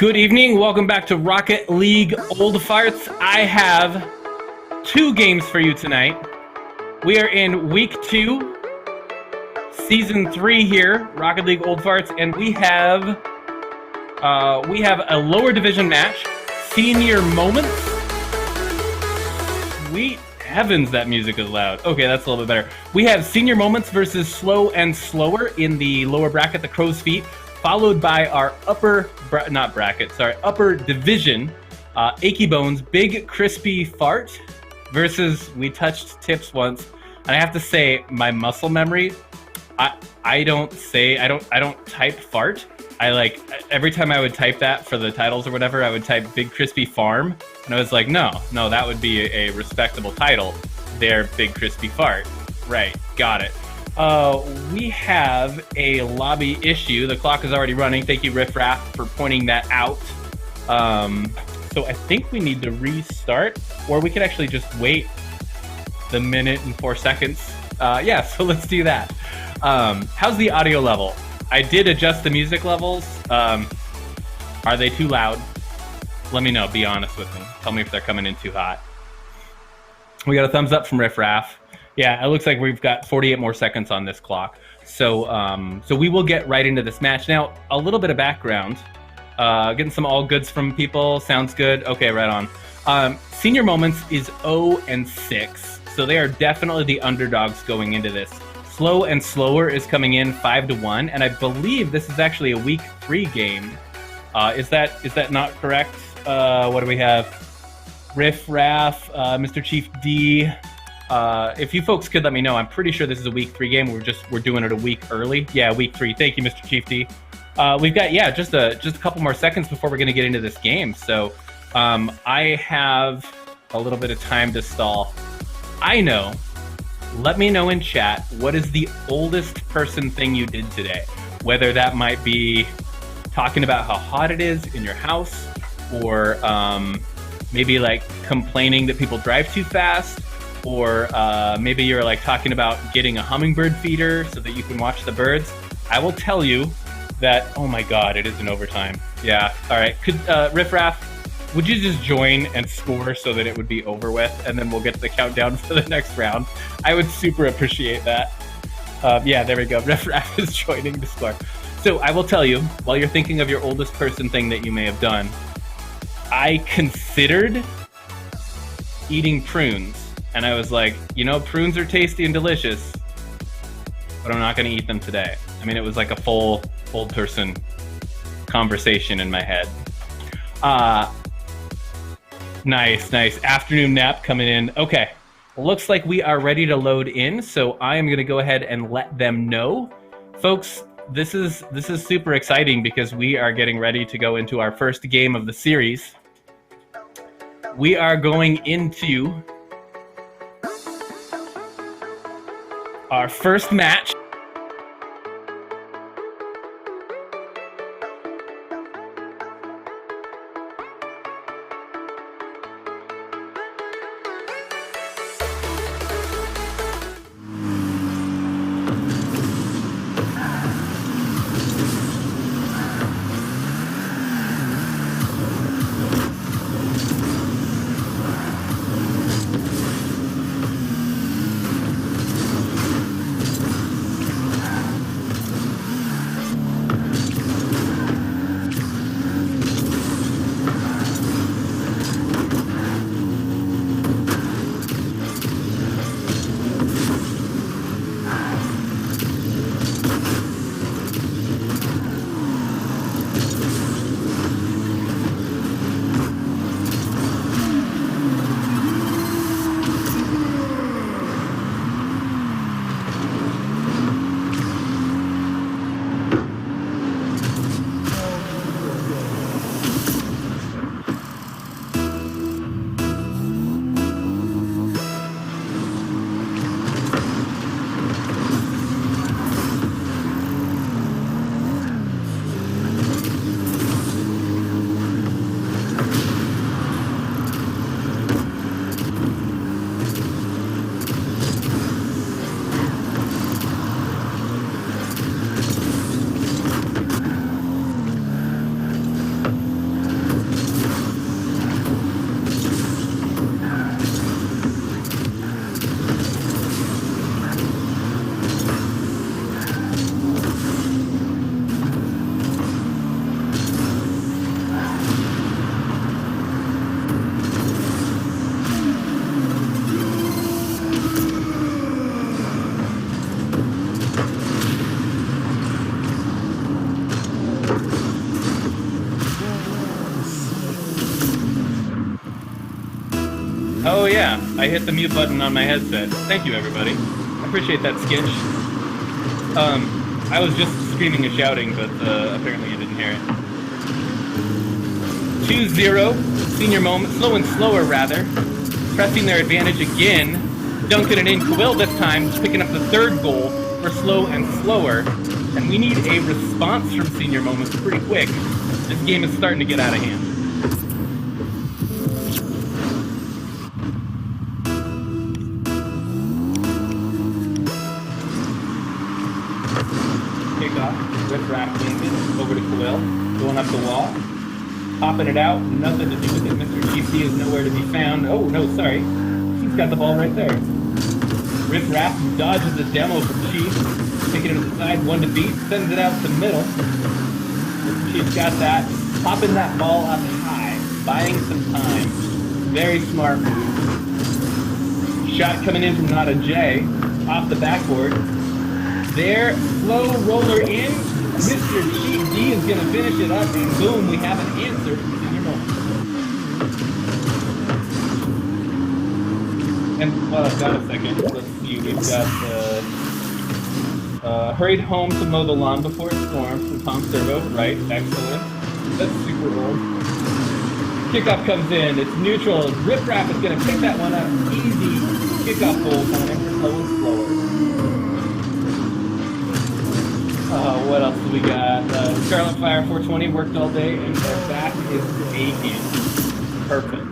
Good evening. Welcome back to Rocket League Old Farts. I have 2 games for you tonight. We are in week 2, season 3 here, Rocket League Old Farts, and we have a lower division match, Senior Moments. Sweet heavens, that music is loud. Okay, that's a little bit better. We have Senior Moments versus Slow and Slower in the lower bracket, the Crow's Feet, followed by our upper division, Achy Bones, Big Crispy Fart versus We Touched Tips Once. And I have to say, my muscle memory, I don't type fart. Every time I would type that for the titles or whatever, I would type Big Crispy Farm. And I was like, no, that would be a respectable title. They're Big Crispy Fart. Right, got it. We have a lobby issue. The clock is already running. Thank you, Riff Raff, for pointing that out. So I think we need to restart, or we could actually just wait the minute and 4 seconds. Yeah, so let's do that. How's the audio level? I did adjust the music levels. Are they too loud? Let me know. Be honest with me. Tell me if they're coming in too hot. We got a thumbs up from Riff Raff. Yeah, it looks like we've got 48 more seconds on this clock. So we will get right into this match. Now, a little bit of background. Getting some all goods from people. Sounds good. Okay, right on. Senior Moments is 0-6. So they are definitely the underdogs going into this. Slow and Slower is coming in 5-1. And I believe this is actually a week 3 game. Is that not correct? What do we have? Riff Raff, Mr. Chief D. If you folks could let me know, I'm pretty sure this is a week 3 game. We're doing it a week early. Yeah, week 3. Thank you, Mr. Chief D. We've got just a couple more seconds before we're going to get into this game. So I have a little bit of time to stall. I know. Let me know in chat, what is the oldest person thing you did today? Whether that might be talking about how hot it is in your house, or maybe like complaining that people drive too fast. Or maybe you're like talking about getting a hummingbird feeder so that you can watch the birds. I will tell you that, oh my god, it is in overtime. Yeah, all right. Could Riff Raff, would you just join and score so that it would be over with, and then we'll get the countdown for the next round? I would super appreciate that. Yeah, there we go. Riff Raff is joining to score. So I will tell you, while you're thinking of your oldest person thing that you may have done, I considered eating prunes. And I was like, prunes are tasty and delicious, but I'm not going to eat them today. I mean, it was like a full old person conversation in my head. Nice. Afternoon nap coming in. Okay. Looks like we are ready to load in. So I am going to go ahead and let them know. Folks, this is super exciting because we are getting ready to go into our first game of the series. We are going into our first match. Oh yeah, I hit the mute button on my headset. Thank you, everybody. I appreciate that, Skitch. I was just screaming and shouting, but apparently you didn't hear it. 2-0, senior moment, slow and slower rather. Pressing their advantage again. Dunking it in, Quill this time, picking up the third goal for slow and slower. And we need a response from senior moments pretty quick. This game is starting to get out of hand. Kickoff, Riff Raff wins it, over to Quill, going up the wall. Popping it out, nothing to do with it. Mr. GC is nowhere to be found. Oh, no, sorry. He's got the ball right there. Riff Raff dodges the demo from Chief, taking it to the side, one to beat, sends it out to middle. Mr. Chief's got that, popping that ball up high, buying some time. Very smart move. Shot coming in from not a J, off the backboard. There, slow roller in. Mr. Chief D is going to finish it up, and boom, we have an answer from senior moment. And while I've got a second, let's see, we've got hurried home to mow the lawn before it storms from Tom Servo. Right, excellent. That's super old. Kickoff comes in, it's neutral. Riff Raff is going to pick that one up. Easy kickoff goal coming in for slow and slower. What else do we got? Scarlet Fire 420 worked all day, and their back is aching. Perfect.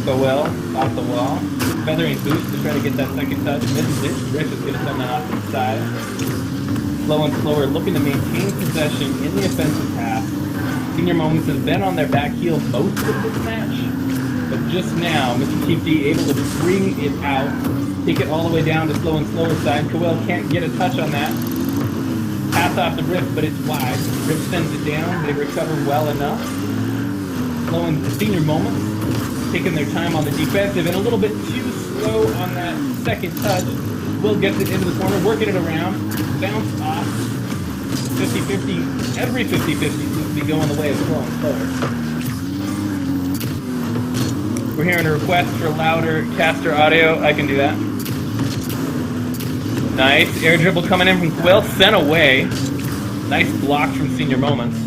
Go well, off the wall. Feathering boost to try to get that second touch. Misses it. Riff is going to send that off to the side. Slow and slower, looking to maintain possession in the offensive half. Senior Moments has been on their back heel most of this match, but just now, Mr. Chief D able to bring it out, take it all the way down to slow and slower side. Coel can't get a touch on that. Pass off the Riff, but it's wide. Riff sends it down, they recover well enough. Slow and Senior Moments, taking their time on the defensive, and a little bit too slow on that second touch. Will gets it into the corner, working it around, bounce off. 50-50, every 50-50 seems to be going the way of slow and slower. We're hearing a request for louder caster audio. I can do that. Nice. Air dribble coming in from Quill, sent away. Nice block from Senior Moments.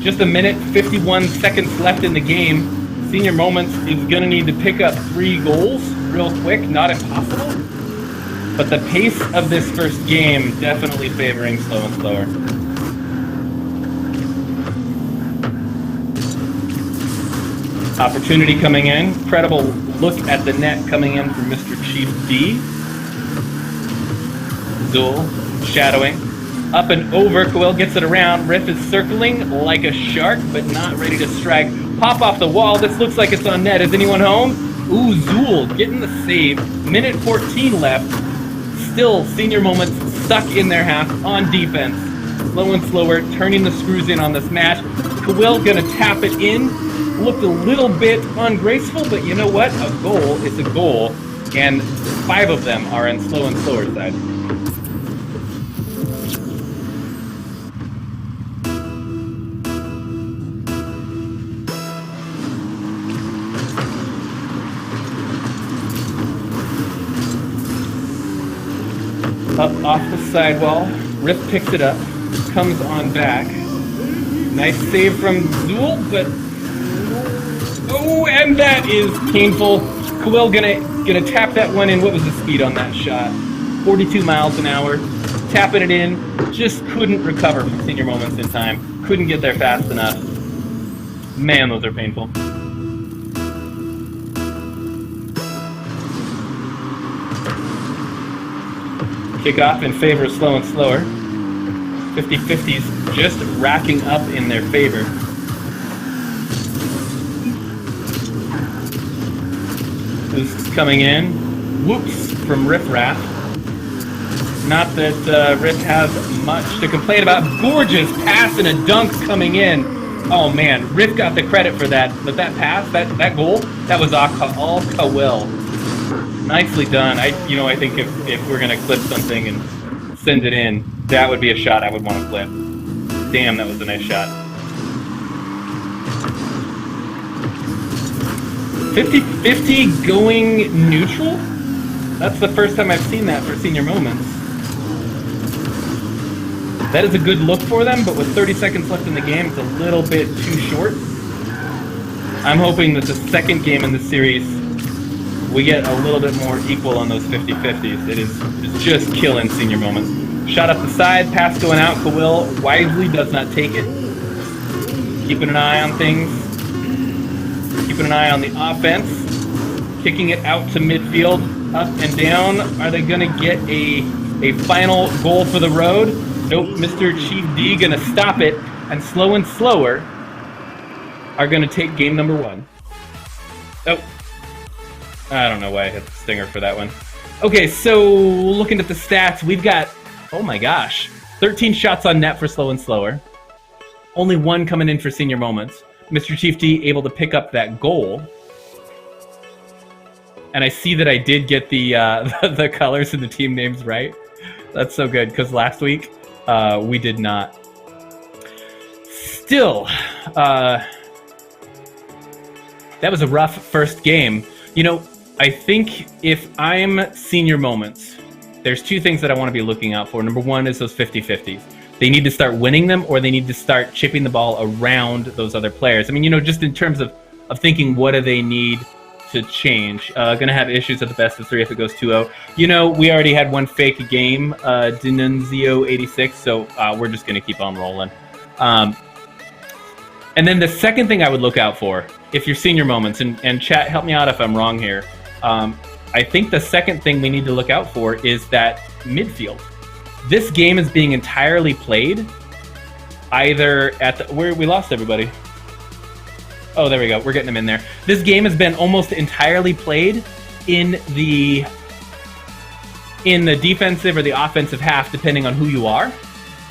Just a minute, 51 seconds left in the game. Senior Moments is going to need to pick up 3 goals real quick. Not impossible. But the pace of this first game definitely favoring slow and slower. Opportunity coming in. Incredible look at the net coming in from Mr. Chief D. Zool, shadowing. Up and over, Coel gets it around. Riff is circling like a shark, but not ready to strike. Pop off the wall. This looks like it's on net. Is anyone home? Ooh, Zool getting the save. Minute 14 left. Still, Senior Moments stuck in their half on defense. Slow and slower, turning the screws in on this match. Coel gonna tap it in. Looked a little bit ungraceful, but you know what? A goal is a goal, and 5 of them are in slow and slower side. Up off the sidewall, Riff picks it up, comes on back. Nice save from Zool, but oh, and that is painful. Coel gonna tap that one in. What was the speed on that shot? 42 miles an hour. Tapping it in, just couldn't recover from Senior Moments in time. Couldn't get there fast enough. Man, those are painful. Kickoff in favor of slow and slower. 50-50s just racking up in their favor. Boosts coming in. Whoops from Riff Raff. Not that Riff has much to complain about. Gorgeous pass and a dunk coming in. Oh man, Riff got the credit for that. But that pass, that goal, that was all Coel. Nicely done. I think if we're gonna clip something and send it in, that would be a shot I would want to flip. Damn, that was a nice shot. 50-50 going neutral? That's the first time I've seen that for senior moments. That is a good look for them, but with 30 seconds left in the game, it's a little bit too short. I'm hoping that the second game in the series, we get a little bit more equal on those 50-50s. It's just killing senior moments. Shot up the side, pass going out. Kawil wisely does not take it. Keeping an eye on things. Keeping an eye on the offense. Kicking it out to midfield, up and down. Are they going to get a final goal for the road? Nope, Mr. Chief D going to stop it, and Slow and Slower are going to take game number 1. Oh, I don't know why I hit the stinger for that one. Okay, so looking at the stats, we've got, oh my gosh, 13 shots on net for Slow and Slower. Only 1 coming in for senior moments. Mr. Chief D able to pick up that goal. And I see that I did get the the colors and the team names right. That's so good, because last week we did not. Still, that was a rough first game. You know, I think if I'm senior moments, there's 2 things that I want to be looking out for. Number 1 is those 50-50s. They need to start winning them, or they need to start chipping the ball around those other players. I mean, you know, just in terms of thinking, what do they need to change? Gonna have issues at the best of 3 if it goes 2-0. You know, we already had 1 fake game, Denunzio 86, so we're just gonna keep on rolling. And then the second thing I would look out for, if you're senior moments, and chat, help me out if I'm wrong here, I think the second thing we need to look out for is that midfield. This game is being entirely played either at the... Where we lost everybody. Oh, there we go. We're getting them in there. This game has been almost entirely played in the defensive or the offensive half, depending on who you are.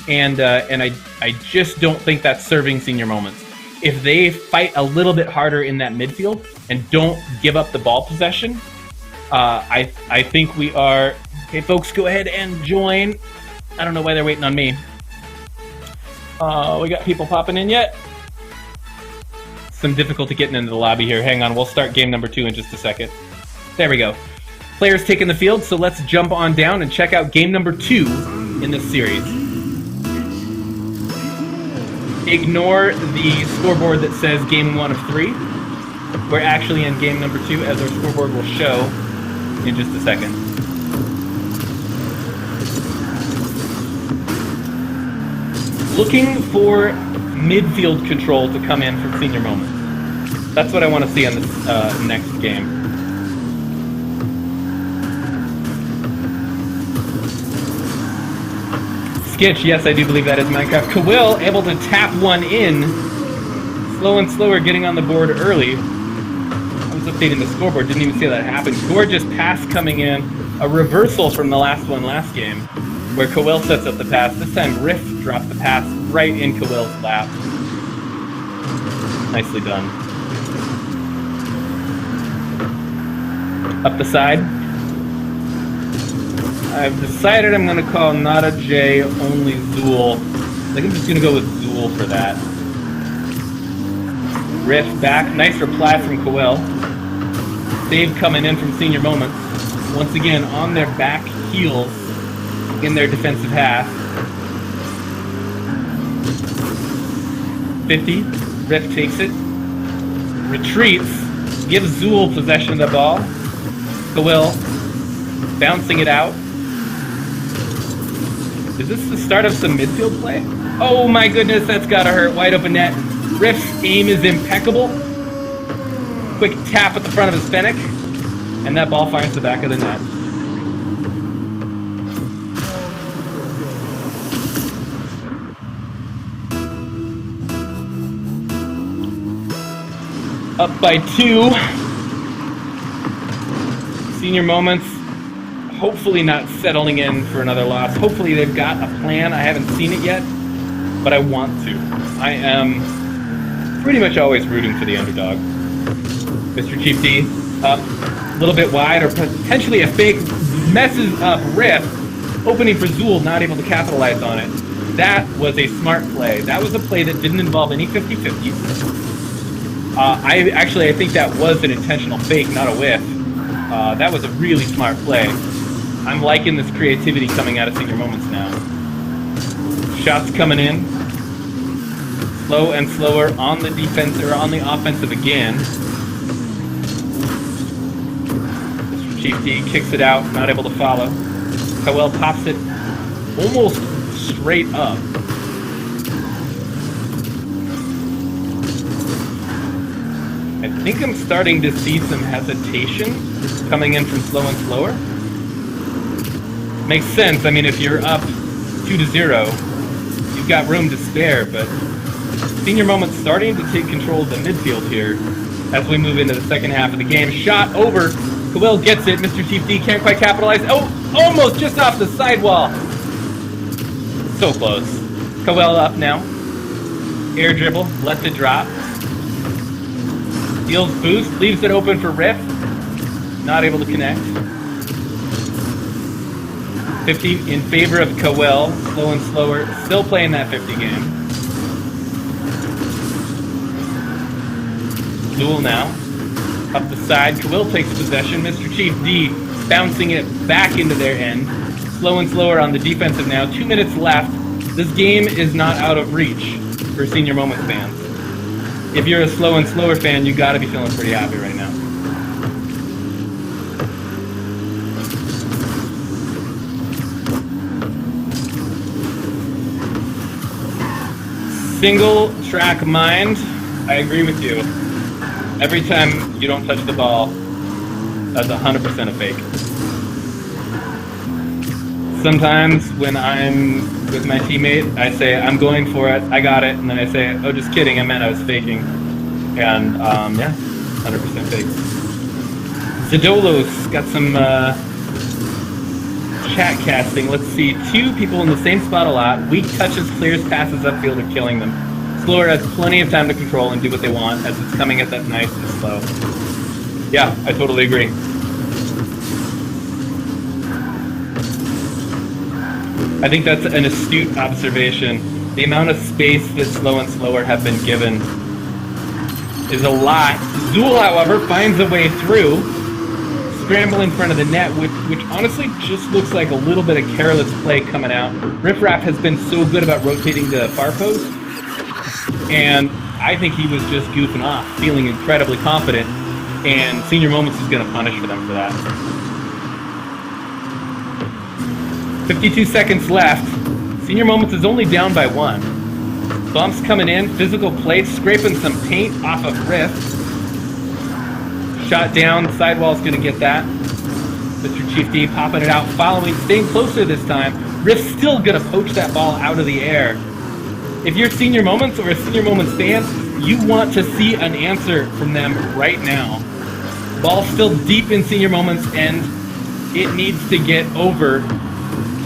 And I just don't think that's serving senior moments. If they fight a little bit harder in that midfield and don't give up the ball possession, I think we are... Okay, folks, go ahead and join. I don't know why they're waiting on me. We got people popping in yet? Some difficulty getting into the lobby here. Hang on, we'll start game number 2 in just a second. There we go. Players taking the field, so let's jump on down and check out game number 2 in this series. Ignore the scoreboard that says game 1 of 3. We're actually in game number 2, as our scoreboard will show in just a second. Looking for midfield control to come in from senior moments. That's what I want to see on this next game. Skitch, yes, I do believe that is Minecraft. Kawil able to tap one in. Slow and Slower getting on the board early. I was updating the scoreboard, didn't even see that happen. Gorgeous pass coming in. A reversal from the last one last game, where Kawil sets up the pass. This time Riff dropped the pass right in Kawil's lap. Nicely done. Up the side. I've decided I'm going to call not a J, only Zool. I think I'm just going to go with Zool for that. Riff back. Nice reply from Kawil. Save coming in from senior moments. Once again, on their back heels in their defensive half. 50. Riff takes it. Retreats. Gives Zool possession of the ball. Kawil bouncing it out. Is this the start of some midfield play? Oh my goodness, that's gotta hurt. Wide open net. Riff's aim is impeccable. Quick tap at the front of his Fennec. And that ball finds the back of the net. Up by 2. Senior moments. Hopefully not settling in for another loss. Hopefully they've got a plan. I haven't seen it yet, but I want to. I am pretty much always rooting for the underdog. Mr. Chief D up a little bit wide, or potentially a fake, messes up Riff. Opening for Zool, not able to capitalize on it. That was a smart play. That was a play that didn't involve any 50-50s. I think that was an intentional fake, not a whiff. That was a really smart play. I'm liking this creativity coming out of Senior Moments now. Shots coming in. Slow and slower on the defense, or on the offensive again. Mr. Chief D kicks it out, not able to follow. Cowell pops it almost straight up. I think I'm starting to see some hesitation coming in from slow and slower. Makes sense. I mean, if you're up 2-0, you've got room to spare, but Senior Moments starting to take control of the midfield here as we move into the second half of the game. Shot over. Cowell gets it. Mr. Chief D can't quite capitalize. Oh, almost just off the sidewall. So close. Cowell up now. Air dribble. Lets it drop. Deals boost. Leaves it open for Riff. Not able to connect. 50 in favor of Cowell. Slow and slower. Still playing that 50 game. Zool now. Up the side. Cowell takes possession. Mr. Chief D bouncing it back into their end. Slow and slower on the defensive now. 2 minutes left. This game is not out of reach for Senior Moments fans. If you're a slow and slower fan, you gotta be feeling pretty happy right now. Single track mind, I agree with you. Every time you don't touch the ball, that's 100% a fake. Sometimes when I'm with my teammate, I say, I'm going for it, I got it, and then I say, oh, just kidding, I meant I was faking. And, yeah, 100% fake. Zadolo's got some chat casting. Let's see, 2 people in the same spot a lot. Weak touches, clears, passes upfield are killing them. Slower has plenty of time to control and do what they want as it's coming at that nice and slow. Yeah, I totally agree. I think that's an astute observation. The amount of space that slow and slower have been given is a lot. Zool, however, finds a way through, scramble in front of the net, which honestly just looks like a little bit of careless play coming out. Riff Raff has been so good about rotating the far post, and I think he was just goofing off, feeling incredibly confident, and Senior Moments is going to punish for them for that. 52 seconds left. Senior Moments is only down by 1. Bumps coming in, physical play, scraping some paint off of Riff. Shot down, sidewall's gonna get that. Mr. Chief D popping it out, following, staying closer this time. Riff's still gonna poach that ball out of the air. If you're Senior Moments or a Senior Moments fan, you want to see an answer from them right now. Ball still deep in Senior Moments' end. It needs to get over.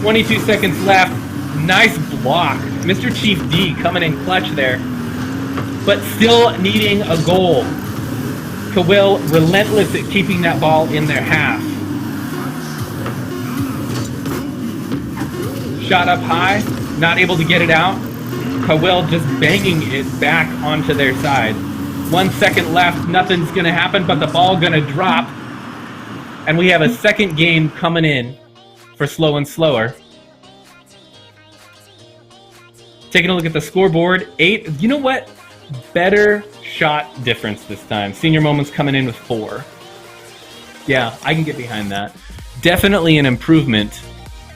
22 seconds left. Nice block. Mr. Chief D coming in clutch there, but still needing a goal. Cowell relentless at keeping that ball in their half. Shot up high, not able to get it out. Cowell just banging it back onto their side. 1 second left, nothing's gonna happen, but the ball gonna drop. And we have a second game coming in for slow and slower. Taking a look at the scoreboard, 8. You know what? Better shot difference this time. Senior Moments coming in with 4. Yeah, I can get behind that. Definitely an improvement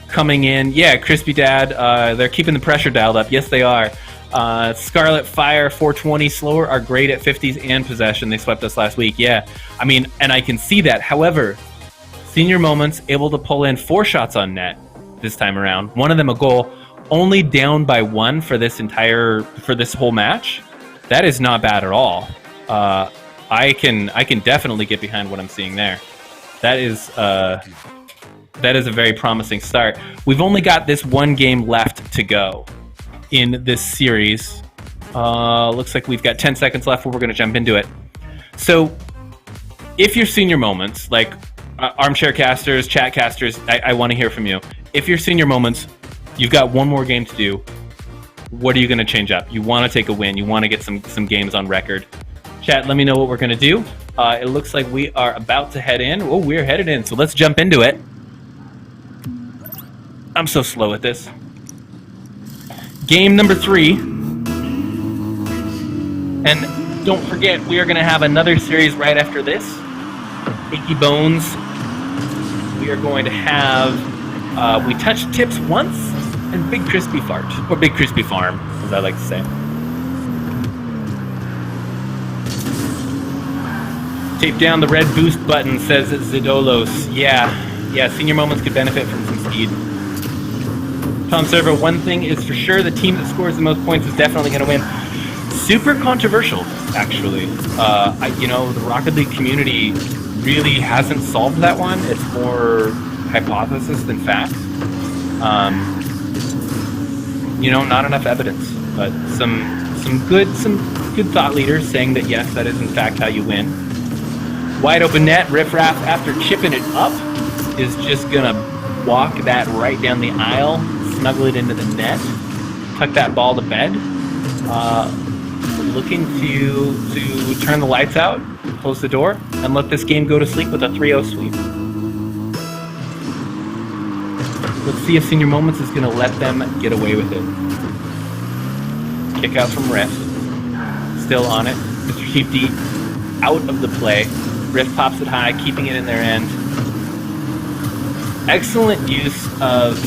coming in. Yeah, Crispy Dad, they're keeping the pressure dialed up. Yes, they are. Scarlet Fire 420 slower are great at 50s and possession. They swept us last week. Yeah, I mean, and I can see that. However, Senior Moments able to pull in 4 shots on net this time around. One of them a goal. Only down by 1 for this whole match. That is not bad at all. I can definitely get behind what I'm seeing there. That is a very promising start. We've only got this 1 game left to go in this series. Looks like we've got 10 seconds left where we're going to jump into it. So if you're Senior Moments, like, Armchair casters, chat casters, I want to hear from you. If you're Senior Moments, you've got one more game to do. What are you going to change up? You want to take a win. You want to get some games on record. Chat, let me know what we're going to do. It looks like we are about to head in. Oh, we're headed in, so let's jump into it. I'm so slow at this. Game number 3. And don't forget, we are going to have another series right after this. Achy Bones. We are going to have We Touched Tips Once and Big Crispy Fart. Or Big Crispy Farm, as I like to say. Tape down the red boost button, says Zidolos. Yeah, Senior Moments could benefit from some speed. Tom Server, one thing is for sure, the team that scores the most points is definitely going to win. Super controversial, actually. The Rocket League community really hasn't solved that one. It's more hypothesis than fact. Not enough evidence, but some good thought leaders saying that yes, that is in fact how you win. Wide open net, Riffraff, after chipping it up, is just gonna walk that right down the aisle, snuggle it into the net, tuck that ball to bed. Looking to turn the lights out, close the door, and let this game go to sleep with a 3-0 sweep. Let's see if Senior Moments is gonna let them get away with it. Kick out from Riff. Still on it. Mr. Chief D out of the play. Riff pops it high, keeping it in their end. Excellent use of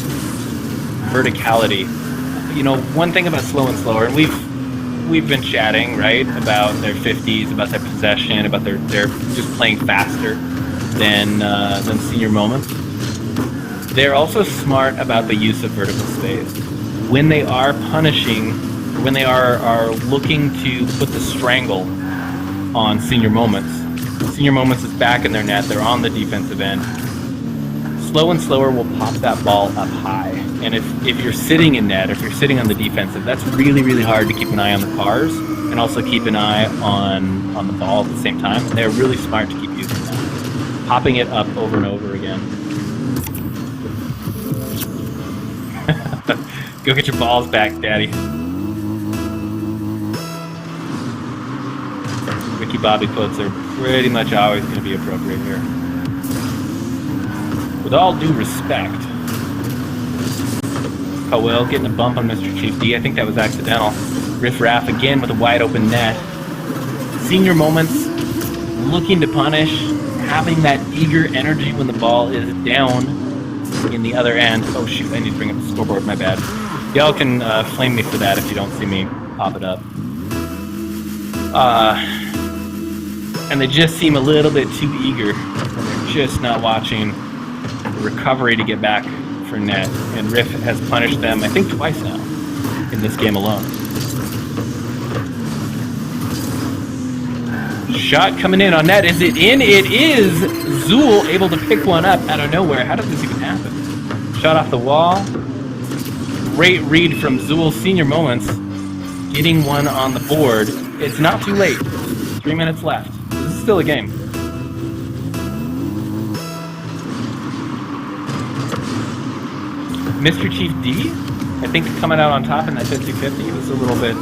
verticality. One thing about Slow and Slower, and we've been chatting, right, about their 50s, about their possession, about their just playing faster than Senior Moments. They're also smart about the use of vertical space. When they are punishing, when they are looking to put the strangle on Senior Moments is back in their net, they're on the defensive end. Slow and Slower will pop that ball up high. And if you're sitting in net, if you're sitting on the defensive, that's really, really hard to keep an eye on the cars and also keep an eye on the ball at the same time. And they're really smart to keep using that. Popping it up over and over again. Go get your balls back, Daddy. Ricky Bobby quotes are pretty much always going to be appropriate here. With all due respect, Powell getting a bump on Mr. Chief D. I think that was accidental. Riff Raff again with a wide open net. Senior Moments looking to punish, having that eager energy when the ball is down in the other end. Oh shoot, I need to bring up the scoreboard, my bad. Y'all can flame me for that if you don't see me pop it up. And they just seem a little bit too eager. They're just not watching the recovery to get back for net. And Riff has punished them, I think, twice now in this game alone. Shot coming in on net. Is it in? It is! Zool able to pick one up out of nowhere. How does this even happen? Shot off the wall. Great read from Zool. Senior Moments getting one on the board. It's not too late. 3 minutes left. This is still a game. Mr. Chief D, I think coming out on top in that 50-50. It was a little bit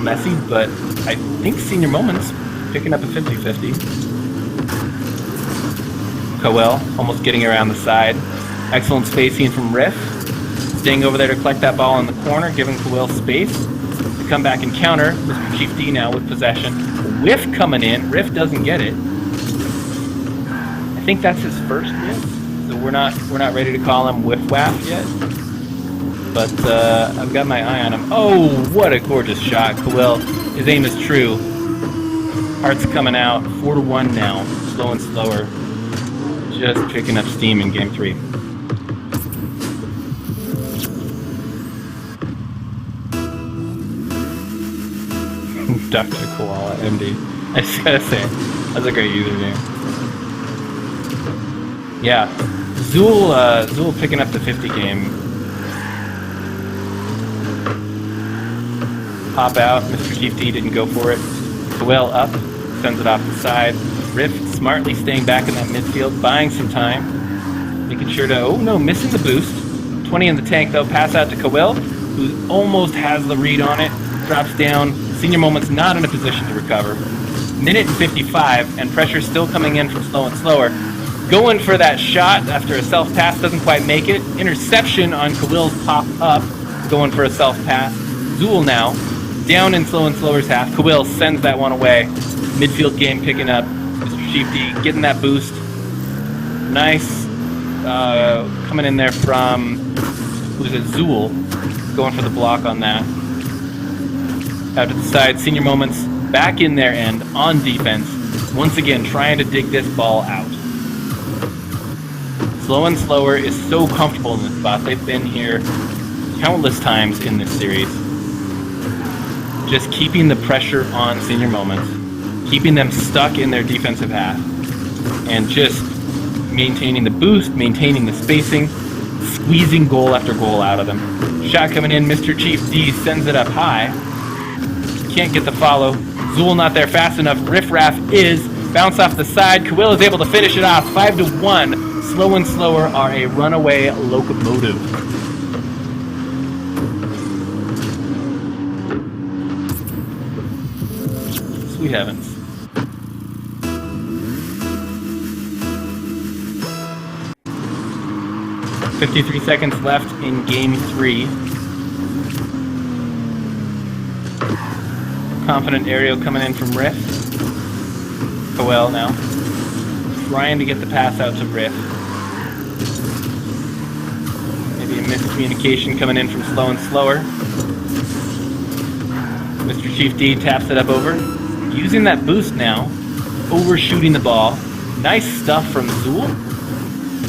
messy, but I think Senior Moments picking up a 50-50. Coel almost getting around the side. Excellent spacing from Riff. Staying over there to collect that ball in the corner, giving Coel space to come back and counter. Mr. Chief D now with possession. Whiff coming in. Riff doesn't get it. I think that's his first whiff, so we're not ready to call him Whiff Waff yet. But I've got my eye on him. Oh, what a gorgeous shot. Coel, his aim is true. Hearts coming out. 4-1 now. Slow and Slower. Just picking up steam in game 3. Dr. Koala, MD. I just gotta say, that's a great username. Yeah, Zool picking up the 50 game. Pop out, Mr. Chief D didn't go for it. Coel up, sends it off the side. Riff smartly staying back in that midfield, buying some time, making sure to, oh no, missing the boost. 20 in the tank though, pass out to Kawil, who almost has the read on it, drops down. Senior Moment's not in a position to recover. Minute and 55, and pressure still coming in from Slow and Slower. Going for that shot after a self-pass, doesn't quite make it. Interception on Kawil's pop up, going for a self-pass. Zool now, down in Slow and Slower's half. Kawil sends that one away. Midfield game picking up. Mr. Chief D getting that boost. Nice. Coming in there from, who's it, Zool. Going for the block on that. Out to the side, Senior Moments back in their end on defense. Once again, trying to dig this ball out. Slow and Slower is so comfortable in this spot. They've been here countless times in this series. Just keeping the pressure on Senior Moments, keeping them stuck in their defensive half, and just maintaining the boost, maintaining the spacing, squeezing goal after goal out of them. Shot coming in, Mr. Chief D sends it up high. Can't get the follow. Zool not there fast enough. Riff Raff is. Bounce off the side. Kawil is able to finish it off. 5-1. Slow and Slower are a runaway locomotive. Sweet heavens. .53 seconds left in Game 3. Confident aerial coming in from Riff. Kawil now. Trying to get the pass out to Riff. Maybe a miscommunication coming in from Slow and Slower. Mr. Chief D taps it up over. Using that boost now. Overshooting the ball. Nice stuff from Zool.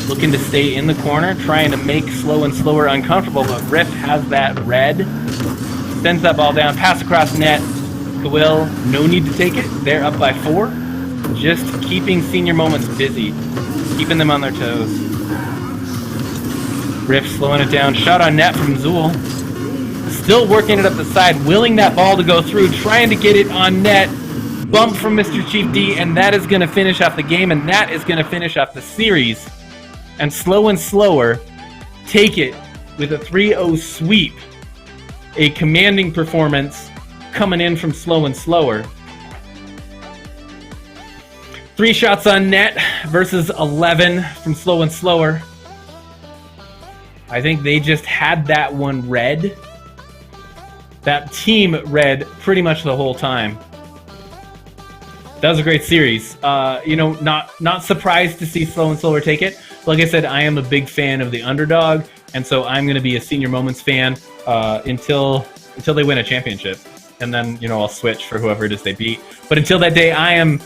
Looking to stay in the corner. Trying to make Slow and Slower uncomfortable, but Riff has that red. Sends that ball down. Pass across net. Kawil, no need to take it. They're up by 4. Just keeping Senior Moments busy. Keeping them on their toes. Riff slowing it down. Shot on net from Zool. Still working it up the side. Willing that ball to go through. Trying to get it on net. Bump from Mr. Chief D. And that is going to finish off the game. And that is going to finish off the series. And Slow and Slower take it with a 3-0 sweep. A commanding performance coming in from Slow and Slower. 3 shots on net versus 11 from Slow and Slower. I think they just had that one red. That team red pretty much the whole time. That was a great series. Not surprised to see Slow and Slower take it. Like I said, I am a big fan of the underdog, and so I'm going to be a Senior Moments fan until they win a championship. And then, I'll switch for whoever it is they beat. But until that day, I am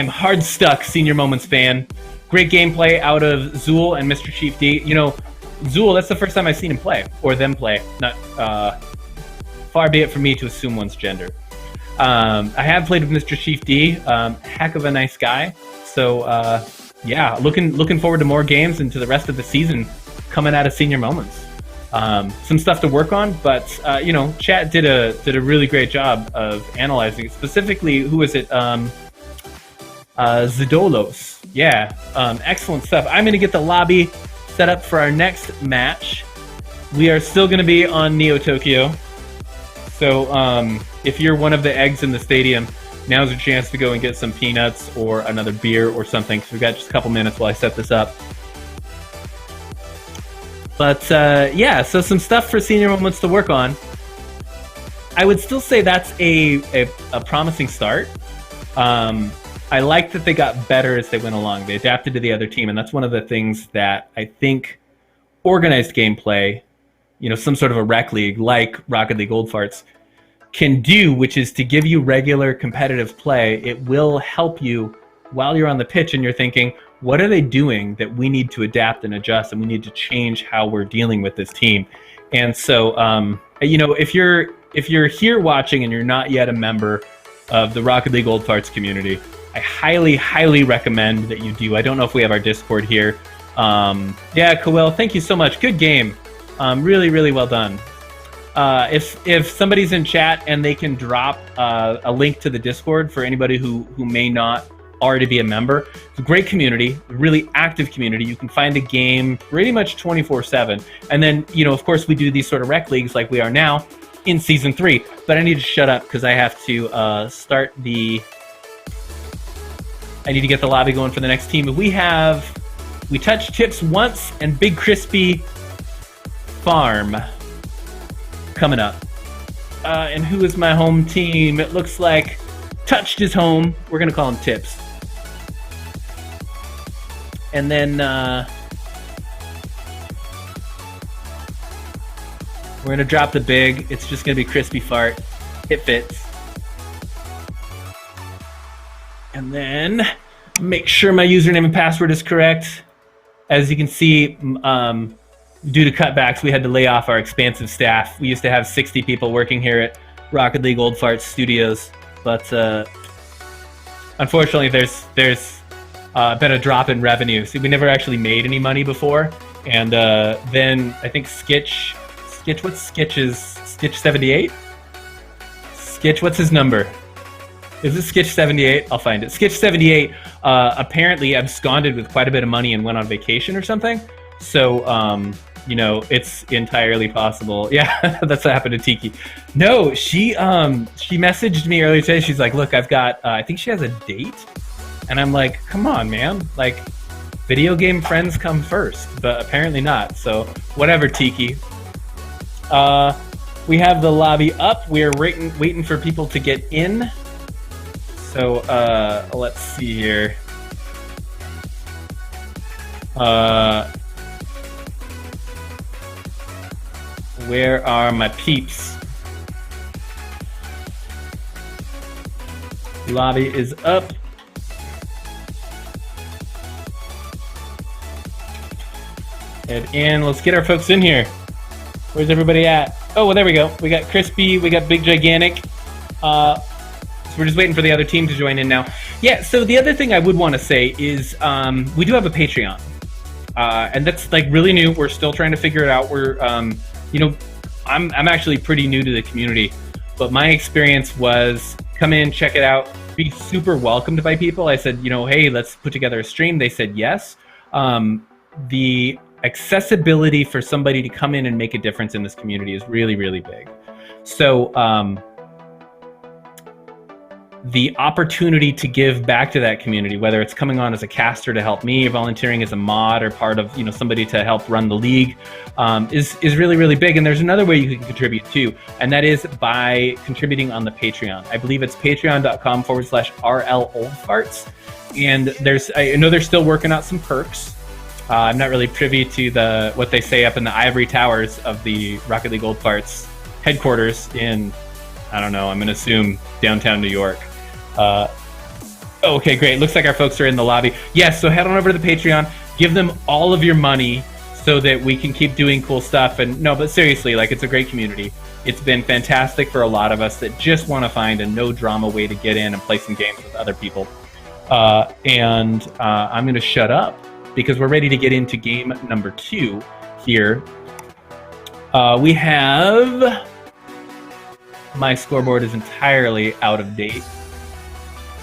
hard stuck Senior Moments fan. Great gameplay out of Zool and Mr. Chief D. Zool, that's the first time I've seen him play, or them play. Not far be it from me to assume one's gender. I have played with Mr. Chief D. Heck of a nice guy. So yeah, looking forward to more games and to the rest of the season coming out of Senior Moments. Some stuff to work on, but chat did a really great job of analyzing it. Specifically, who is it? Zidolos. Yeah, excellent stuff. I'm gonna get the lobby set up for our next match. We are still gonna be on Neo Tokyo. So if you're one of the eggs in the stadium, now's your chance to go and get some peanuts or another beer or something. So we've got just a couple minutes while I set this up. But yeah, so some stuff for Senior Moments to work on. I would still say that's a promising start. I like that they got better as they went along. They adapted to the other team, and that's one of the things that I think organized gameplay, some sort of a rec league like Rocket League Gold Farts, can do, which is to give you regular competitive play. It will help you while you're on the pitch and you're thinking, what are they doing that we need to adapt and adjust, and we need to change how we're dealing with this team? And so, if you're here watching and you're not yet a member of the Rocket League Gold Farts community, I highly, highly recommend that you do. I don't know if we have our Discord here. Yeah, Kawil, thank you so much. Good game. Really, really well done. If somebody's in chat and they can drop a link to the Discord for anybody who may not are to be a member. It's a great community, a really active community. You can find the game pretty much 24/7. And then, you know, of course, we do these sort of rec leagues like we are now in Season 3. But I need to shut up because I have to start the... I need to get the lobby going for the next team. We have We Touch Tips Once and Big Crispy Farm coming up. And who is my home team? It looks like Touched is home. We're going to call him Tips. And then we're going to drop the big. It's just going to be Crispy Fart. It fits. And then make sure my username and password is correct. As you can see, due to cutbacks, we had to lay off our expansive staff. We used to have 60 people working here at Rocket League Old Farts Studios, but unfortunately, there's been a drop in revenue. See, we never actually made any money before, and then I think Skitch, what's Skitch's Skitch 78? Skitch, what's his number? Is this Skitch 78? I'll find it. Skitch 78 apparently absconded with quite a bit of money and went on vacation or something. So, you know, it's entirely possible. Yeah, that's what happened to Tiki. No, she messaged me earlier today. She's like, look, I've got, I think she has a date. And I'm like, come on, man. Like, video game friends come first. But apparently not. So, whatever, Tiki. We have the lobby up. We are waiting for people to get in. So, let's see here. Where are my peeps? Lobby is up. Head in. Let's get our folks in here. Where's everybody at? Oh, well, there we go. We got Crispy. We got Big Gigantic. So we're just waiting for the other team to join in now. Yeah, so the other thing I would want to say is we do have a Patreon. And that's like really new. We're still trying to figure it out. We're, you know, I'm actually pretty new to the community, but my experience was come in, check it out, be super welcomed by people. I said, you know, hey, let's put together a stream. They said yes. The accessibility for somebody to come in and make a difference in this community is really, really big. So the opportunity to give back to that community, whether it's coming on as a caster to help me, volunteering as a mod, or part of, you know, somebody to help run the league, is really, really big. And there's another way you can contribute too, and that is by contributing on the Patreon. I believe it's patreon.com/RLOF. And I know they're still working out some perks. I'm not really privy to what they say up in the ivory towers of the Rocket League Old Farts headquarters in, I don't know, I'm going to assume downtown New York. Okay, great. Looks like our folks are in the lobby. Yes, so head on over to the Patreon. Give them all of your money so that we can keep doing cool stuff. And no, but seriously, like, it's a great community. It's been fantastic for a lot of us that just want to find a no-drama way to get in and play some games with other people. I'm going to shut up because we're ready to get into game number 2 here. We have... My scoreboard is entirely out of date.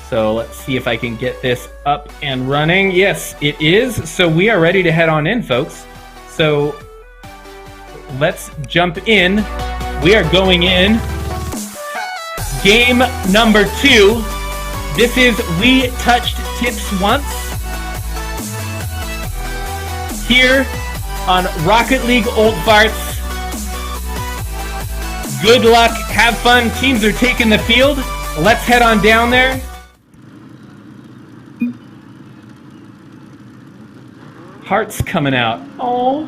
So let's see if I can get this up and running. Yes, it is. So we are ready to head on in, folks. So let's jump in. We are going in. Game number 2. This is We Touched Tips Once. Here on Rocket League Old Farts. Good luck, have fun. Teams are taking the field. Let's head on down there. Hearts coming out. Oh,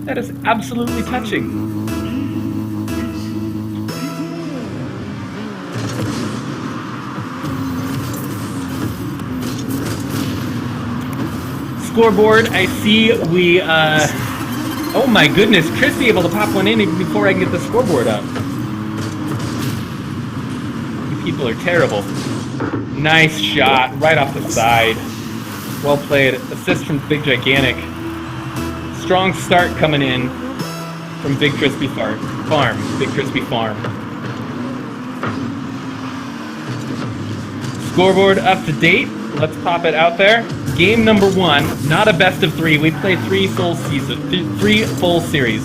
that is absolutely touching. Scoreboard, I see we, oh my goodness, Crispy able to pop one in even before I can get the scoreboard up. You people are terrible. Nice shot, right off the side. Well played. Assist from Big Gigantic. Strong start coming in from Big Crispy Farm. Big Crispy Farm. Scoreboard up to date. Let's pop it out there. Game number 1, not a best of 3. We played 3 full series.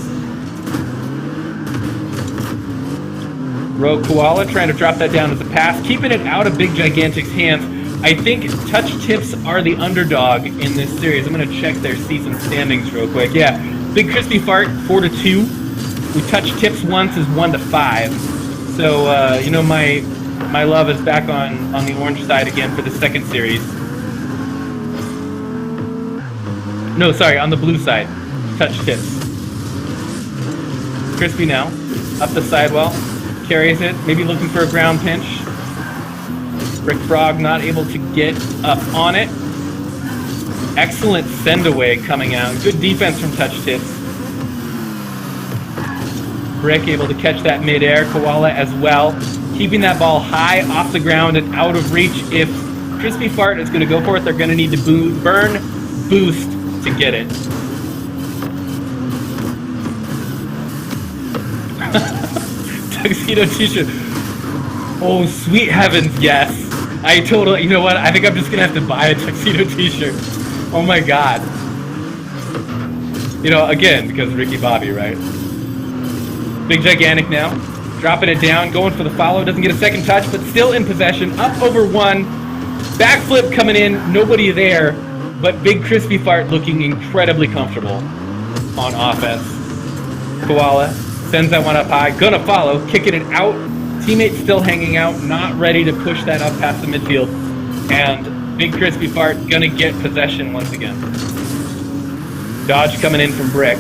Rogue Koala trying to drop that down as a pass, keeping it out of Big Gigantic's hands. I think Touch Tips are the underdog in this series. I'm going to check their season standings real quick. Yeah, Big Crispy Fart 4-2. We Touch Tips Once is 1-5. So you know, my love is back on the orange side again for the second series. No, sorry, on the blue side. Touch Tips. Crispy now, up the sidewall, carries it, maybe looking for a ground pinch. Brick Frog not able to get up on it. Excellent send away coming out. Good defense from Touch Tips. Brick able to catch that midair. Koala as well. Keeping that ball high off the ground and out of reach. If Crispy Fart is going to go for it, they're going to need to boost to get it. Tuxedo t-shirt. Oh, sweet heavens, yes. I totally, you know what? I think I'm just going to have to buy a tuxedo t-shirt. Oh my god. You know, again, because Ricky Bobby, right? Big Gigantic now. Dropping it down, going for the follow. Doesn't get a second touch, but still in possession. Up over 1. Backflip coming in. Nobody there. But Big Crispy Fart looking incredibly comfortable on offense. Koala sends that one up high. Gonna follow. Kicking it out. Teammates still hanging out. Not ready to push that up past the midfield. And Big Crispy Fart gonna get possession once again. Dodge coming in from Brick.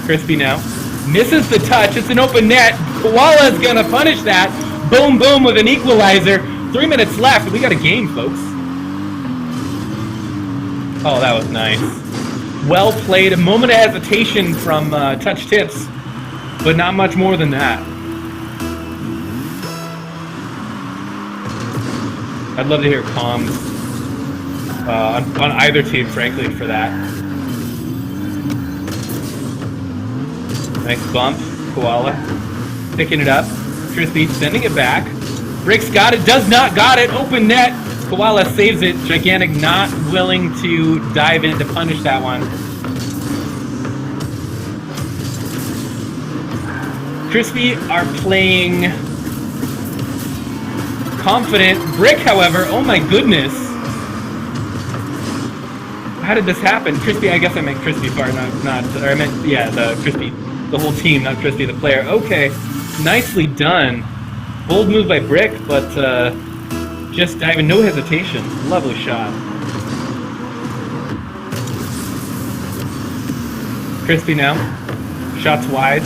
Crispy now. Misses the touch. It's an open net. Koala's gonna punish that. Boom, boom with an equalizer. 3 minutes left. We got a game, folks. Oh, that was nice. Well played. A moment of hesitation from Touch Tips, but not much more than that. I'd love to hear comms on either team, frankly, for that. Nice bump. Koala picking it up. Crispy sending it back. Brick's got it. Does not got it. Open net. Koala saves it. Gigantic not willing to dive in to punish that one. Crispy are playing confident. Brick, however, oh my goodness. How did this happen? Crispy, I guess I meant Crispy Fart, not, or I meant, yeah, the Crispy, the whole team, not Crispy the player. Okay, nicely done. Bold move by Brick, but just diving, no hesitation. Lovely shot. Crispy now, shots wide.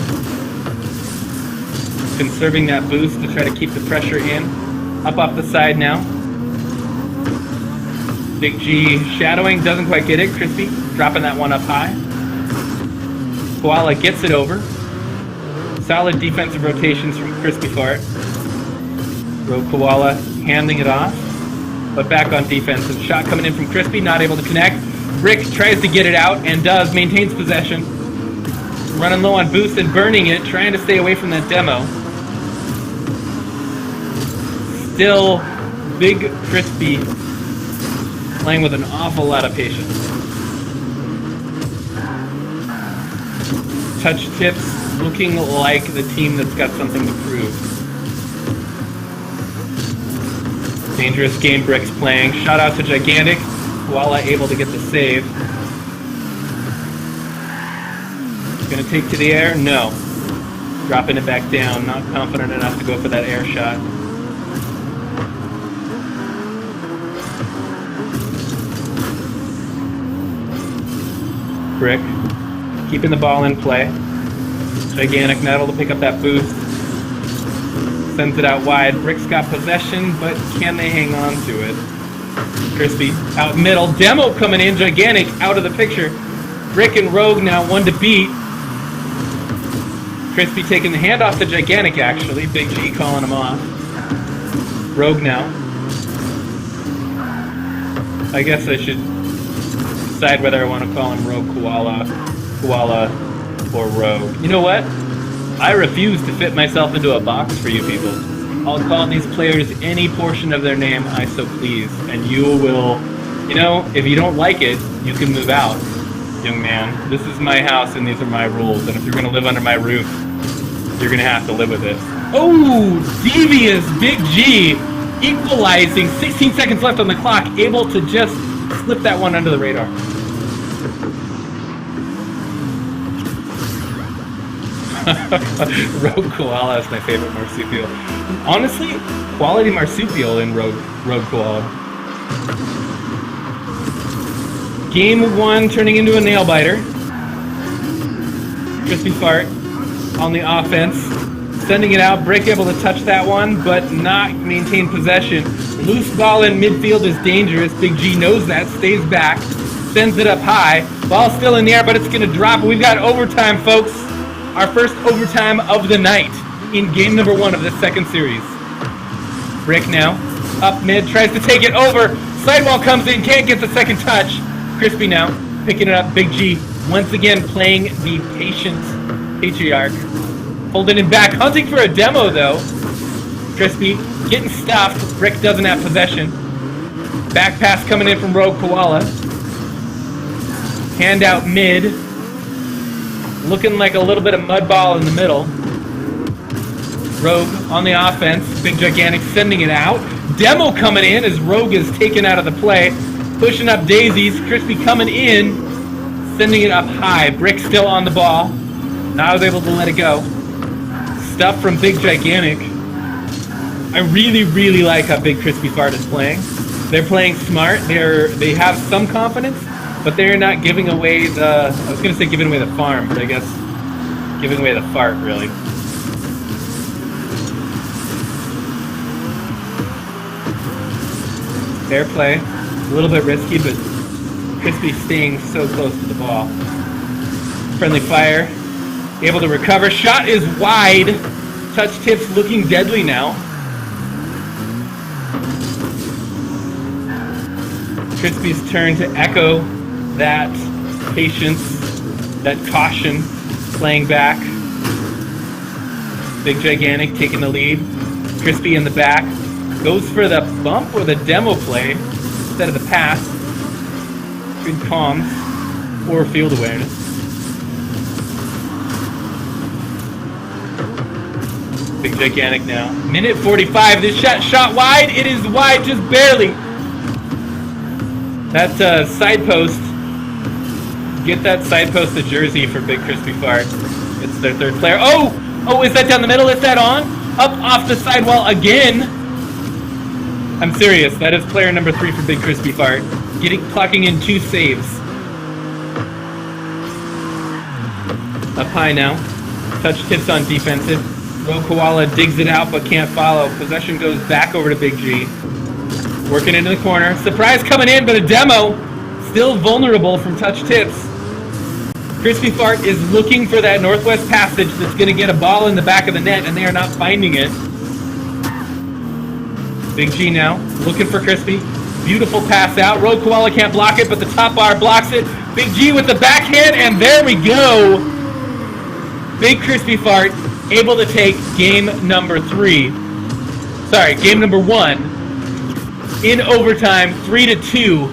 Conserving that boost to try to keep the pressure in. Up off the side now. Big G shadowing, doesn't quite get it. Crispy dropping that one up high. Koala gets it over. Solid defensive rotations from Crispy Fart. Rogue Koala handing it off, but back on defensive. Shot coming in from Crispy, not able to connect. Brick tries to get it out and does, maintains possession. Running low on boost and burning it, trying to stay away from that demo. Still, Big Crispy playing with an awful lot of patience. Touch Tips looking like the team that's got something to prove. Dangerous game Brick's playing. Shout out to Gigantic. Koala able to get the save. Gonna take to the air? No. Dropping it back down. Not confident enough to go for that air shot. Brick keeping the ball in play. Gigantic not able to pick up that boost. Sends it out wide. Brick's got possession, but can they hang on to it? Crispy out middle. Demo coming in. Gigantic out of the picture. Brick and Rogue now one to beat. Crispy taking the handoff to Gigantic, actually. Big G calling him off. Rogue now. I guess I should decide whether I want to call him Rogue Koala, or Rogue. You know what? I refuse to fit myself into a box for you people. I'll call these players any portion of their name I so please, and you will, you know, if you don't like it, you can move out, young man. This is my house and these are my rules, and if you're gonna live under my roof, you're gonna have to live with it. Oh, devious Big G, equalizing, 16 seconds left on the clock, able to just slip that one under the radar. Rogue Koala is my favorite marsupial. Honestly, quality marsupial in Rogue Koala. Game 1 turning into a nail biter. Crispy Fart on the offense. Sending it out, Brick able to touch that one, but not maintain possession. Loose ball in midfield is dangerous. Big G knows that, stays back, sends it up high. Ball still in the air, but it's gonna drop. We've got overtime, folks. Our first overtime of the night in game number 1 of this second series. Brick now, up mid, tries to take it over. Sidewall comes in, can't get the second touch. Crispy now, picking it up. Big G once again playing the patient patriarch. Holding him back, hunting for a demo though. Crispy getting stuffed. Brick doesn't have possession. Back pass coming in from Rogue Koala. Hand out mid. Looking like a little bit of mud ball in the middle. Rogue on the offense. Big Gigantic sending it out. Demo coming in as Rogue is taken out of the play. Pushing up daisies. Crispy coming in. Sending it up high. Brick still on the ball. Not able to let it go. Stuff from Big Gigantic. I really, really like how Big Crispy Fart is playing. They're playing smart. They have some confidence, but they're not giving away the... I was going to say giving away the farm, but I guess giving away the fart, really. Fair play. A little bit risky, but Crispy staying so close to the ball. Friendly fire. Able to recover. Shot is wide. Touch tips looking deadly now. Crispy's turn to echo that patience, that caution, playing back. Big Gigantic taking the lead. Crispy in the back. Goes for the bump or the demo play instead of the pass. Good comms or field awareness. Big Gigantic now. Minute 45. This shot wide. It is wide, just barely. That side post. Get that side post a jersey for Big Crispy Fart. It's their third player. Oh, is that down the middle? Is that on? Up off the sidewall again. I'm serious. That is player number 3 for Big Crispy Fart. Clocking in 2 saves. Up high now. Touch tips on defensive. Rogue Koala digs it out but can't follow. Possession goes back over to Big G. Working into the corner. Surprise coming in, but a demo. Still vulnerable from touch tips. Crispy Fart is looking for that northwest passage that's going to get a ball in the back of the net, and they are not finding it. Big G now, looking for Crispy. Beautiful pass out. Rogue Koala can't block it, but the top bar blocks it. Big G with the backhand, and there we go. Big Crispy Fart able to take game number 3. Sorry, game number 1 in overtime, 3-2.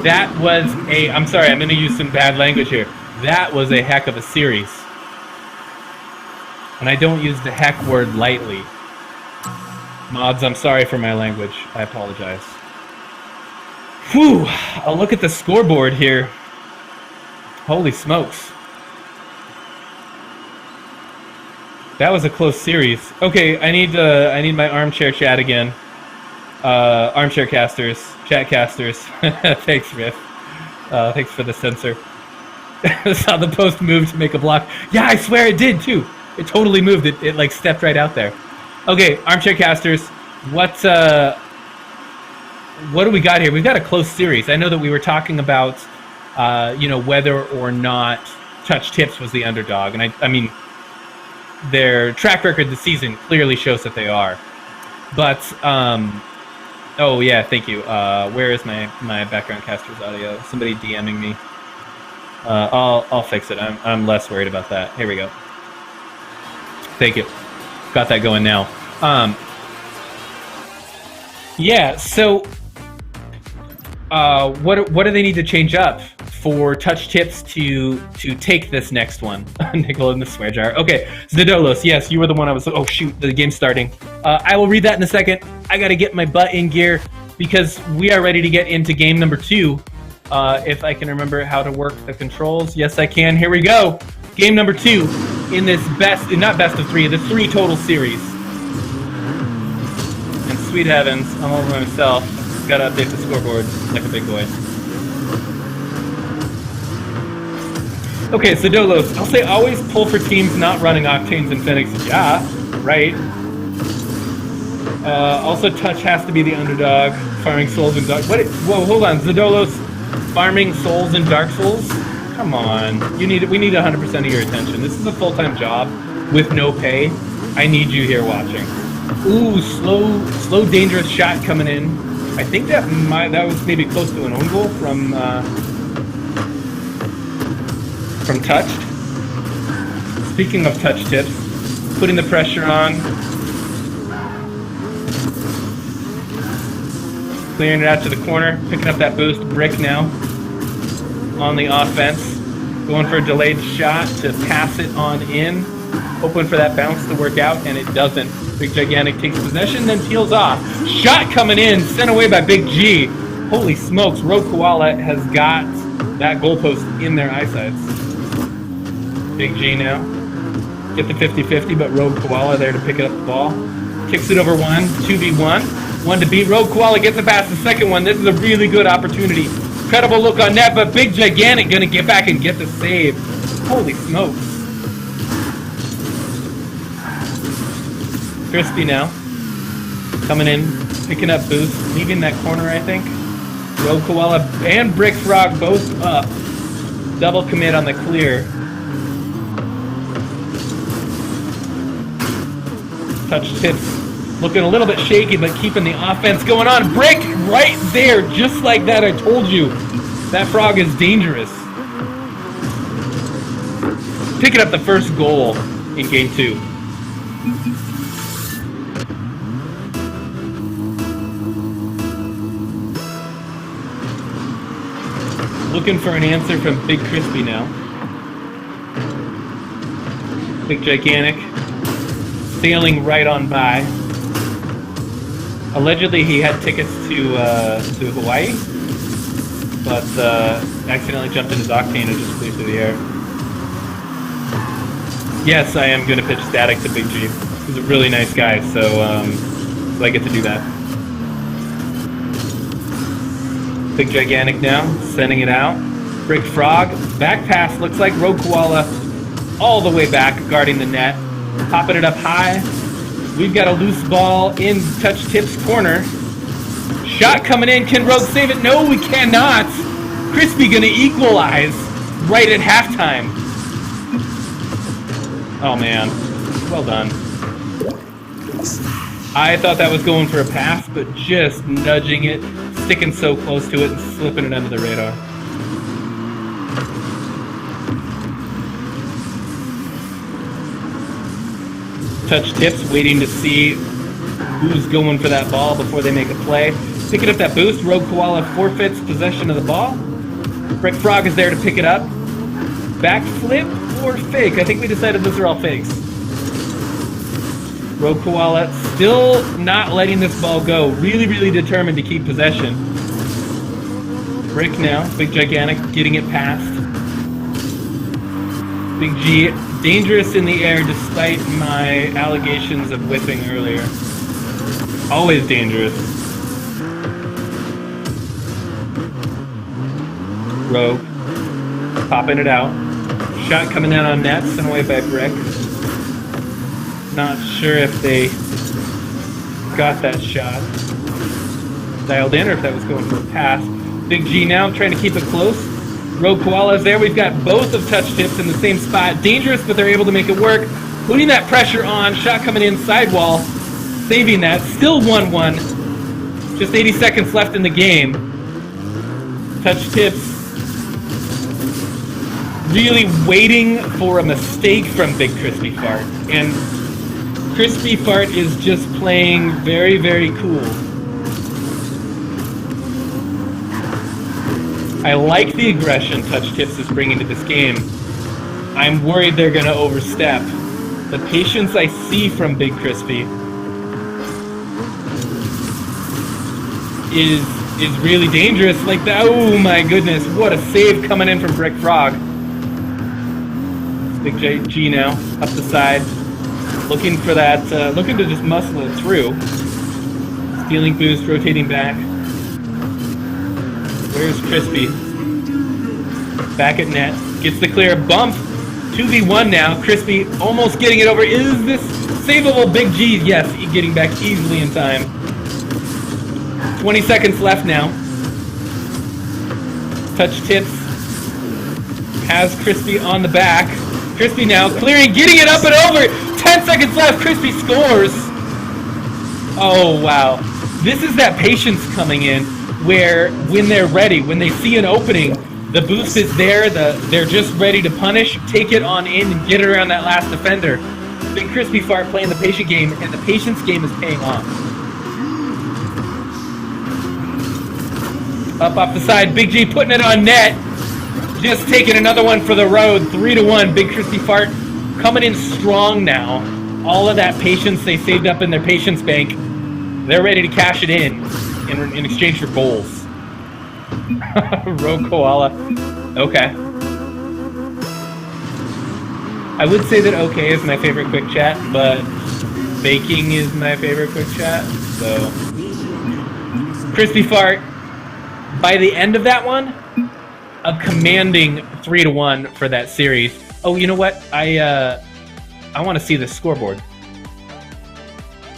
That was a, I'm sorry, I'm going to use some bad language here. That was a heck of a series. And I don't use the heck word lightly. Mods, I'm sorry for my language. I apologize. Whew, I'll look at the scoreboard here. Holy smokes. That was a close series. Okay, I need my armchair chat again. Armchair casters, chat casters. Thanks, Riff. Thanks for the censor. I saw the post move to make a block. Yeah, I swear it did too. It totally moved. It like stepped right out there. Okay, armchair casters. What do we got here? We've got a close series. I know that we were talking about, whether or not Touch Tips was the underdog, and I mean, their track record this season clearly shows that they are. But oh yeah, thank you. Where is my background caster's audio? Somebody DMing me. I'll fix it. I'm less worried about that. Here we go. Thank you. Got that going now. Yeah, so what do they need to change up for Touch Tips to take this next one? Nickel in the swear jar. Okay, Zadolos, yes, you were the one I was... Oh, shoot, the game's starting. I will read that in a second. I gotta get my butt in gear because we are ready to get into game number 2. If I can remember how to work the controls. Yes, I can. Here we go. Game number 2 in this not best of 3, the 3 total series. And sweet heavens, I'm over myself. Gotta update the scoreboard like a big boy. Okay, so Dolos, I'll say always pull for teams not running Octanes and Phoenix. Yeah, right. Also, Touch has to be the underdog. Farming Souls and Dark... What? Whoa, hold on. Zadolos, farming Souls and Dark Souls? Come on. We need 100% of your attention. This is a full-time job with no pay. I need you here watching. Ooh, slow, dangerous shot coming in. I think that was maybe close to an own goal from Touched. Speaking of Touch Tips, putting the pressure on, clearing it out to the corner, picking up that boost. Brick now on the offense, going for a delayed shot to pass it on in, hoping for that bounce to work out, and it doesn't. Big Gigantic takes possession, then peels off. Shot coming in, sent away by Big G. Holy smokes, Rogue Koala has got that goalpost in their eyesights. Big G now. Get the 50-50, but Rogue Koala there to pick up the ball. Kicks it over 2v1. 1 to beat. Rogue Koala gets it past the second one. This is a really good opportunity. Incredible look on net, but Big Gigantic gonna get back and get the save. Holy smokes. Crispy now, coming in, picking up boost, leaving that corner, I think. Rogue Koala and Brick Frog both up. Double commit on the clear. Touch Tips looking a little bit shaky, but keeping the offense going on. Brick right there, just like that. I told you, that Frog is dangerous. Picking up the first goal in game 2. Looking for an answer from Big Crispy now. Big Gigantic sailing right on by. Allegedly, he had tickets to Hawaii, but accidentally jumped in his Octane and just flew through the air. Yes, I am going to pitch Static to Big G. He's a really nice guy, so I get to do that. Big Gigantic now, sending it out. Brick Frog, back pass, looks like Rogue Koala all the way back, guarding the net. Popping it up high. We've got a loose ball in Touch Tips corner. Shot coming in, can Rogue save it? No, we cannot. Crispy gonna equalize right at halftime. Oh man, well done. I thought that was going for a pass, but just nudging it, sticking so close to it and slipping it under the radar. Touch Tips waiting to see who's going for that ball before they make a play. Picking up that boost, Rogue Koala forfeits possession of the ball. Brick Frog is there to pick it up. Backflip or fake? I think we decided those are all fakes. Rogue Koala still not letting this ball go. Really, really determined to keep possession. Brick now, Big Gigantic getting it past. Big G, dangerous in the air despite my allegations of whipping earlier. Always dangerous. Rogue, popping it out. Shot coming in on net, sent away by Brick. Not sure if they got that shot dialed in or if that was going for a pass. Big G now trying to keep it close. Rogue Koala is there. We've got both of Touch Tips in the same spot. Dangerous, but they're able to make it work. Putting that pressure on. Shot coming in sidewall. Saving that. Still 1-1. Just 80 seconds left in the game. Touch Tips really waiting for a mistake from Big Crispy Fart. And Crispy Fart is just playing very, very cool. I like the aggression Touch Tips is bringing to this game. I'm worried they're going to overstep. The patience I see from Big Crispy is really dangerous. Like that. Oh my goodness, what a save coming in from Brick Frog. Big G now up the side, looking for that, looking to just muscle it through. Stealing boost, rotating back. Where's Crispy? Back at net, gets the clear, bump. 2v1 now. Crispy almost getting it over. Is this savable? Big G, yes, getting back easily in time. 20 seconds left now. Touch Tips has Crispy on the back. Crispy now clearing, getting it up and over. 10 seconds left. Crispy scores. Oh, wow. This is that patience coming in where when they're ready, when they see an opening, the boost is there, they're just ready to punish, take it on in and get it around that last defender. Big Crispy Fart playing the patient game, and the patience game is paying off. Up off the side, Big G putting it on net. Just taking another one for the road, 3-1. Big Crispy Fart coming in strong now. All of that patience they saved up in their patience bank, they're ready to cash it in exchange for goals. Rogue Koala. Okay. I would say that okay is my favorite quick chat, but baking is my favorite quick chat, so. Crispy Fart, by the end of that one, a commanding 3-1 for that series. Oh, you know what? I want to see the scoreboard.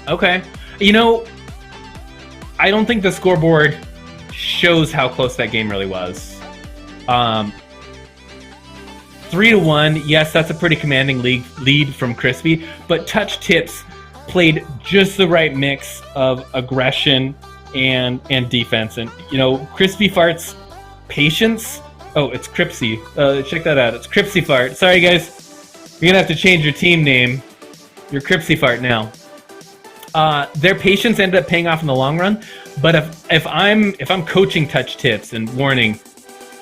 Okay. You know, I don't think the scoreboard shows how close that game really was. 3-1, yes, that's a pretty commanding lead from Crispy, but Touch Tips played just the right mix of aggression and defense. And, you know, Crispy Fart's patience. Oh, it's Cripsy. Check that out. It's Cripsy Fart. Sorry, guys. You're going to have to change your team name. You're Cripsy Fart now. Their patience ended up paying off in the long run, but if I'm coaching Touch Tips, and warning,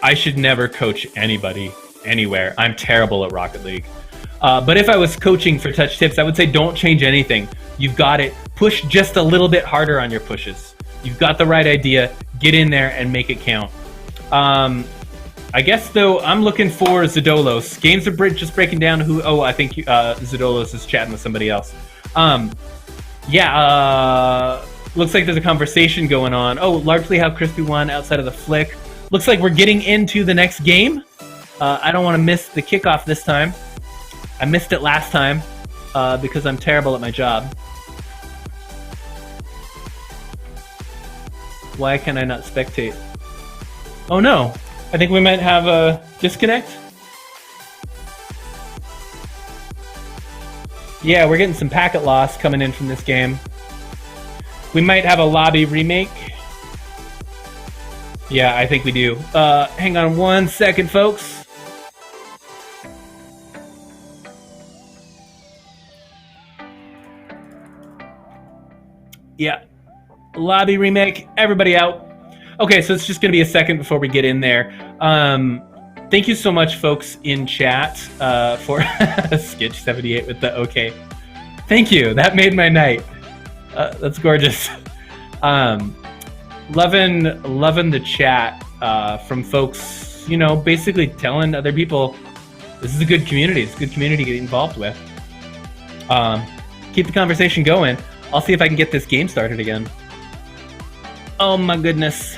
I should never coach anybody anywhere. I'm terrible at Rocket League. But if I was coaching for Touch Tips, I would say don't change anything. You've got it. Push just a little bit harder on your pushes. You've got the right idea. Get in there and make it count. I guess, though, I'm looking for Zadolos. Games are just breaking down who... Oh, I think Zadolos is chatting with somebody else. Yeah, looks like there's a conversation going on. Oh, largely how Crispy won outside of the flick. Looks like we're getting into the next game. I don't want to miss the kickoff this time. I missed it last time because I'm terrible at my job. Why can I not spectate? Oh no, I think we might have a disconnect. Yeah, we're getting some packet loss coming in from this game. We might have a lobby remake. Yeah, I think we do. Hang on 1 second, folks. Yeah, lobby remake. Everybody out. Okay, so it's just going to be a second before we get in there. Thank you so much, folks in chat, for Skitch78 with the okay. Thank you. That made my night. That's gorgeous. Loving the chat from folks, you know, basically telling other people this is a good community. It's a good community to get involved with. Keep the conversation going. I'll see if I can get this game started again. Oh my goodness.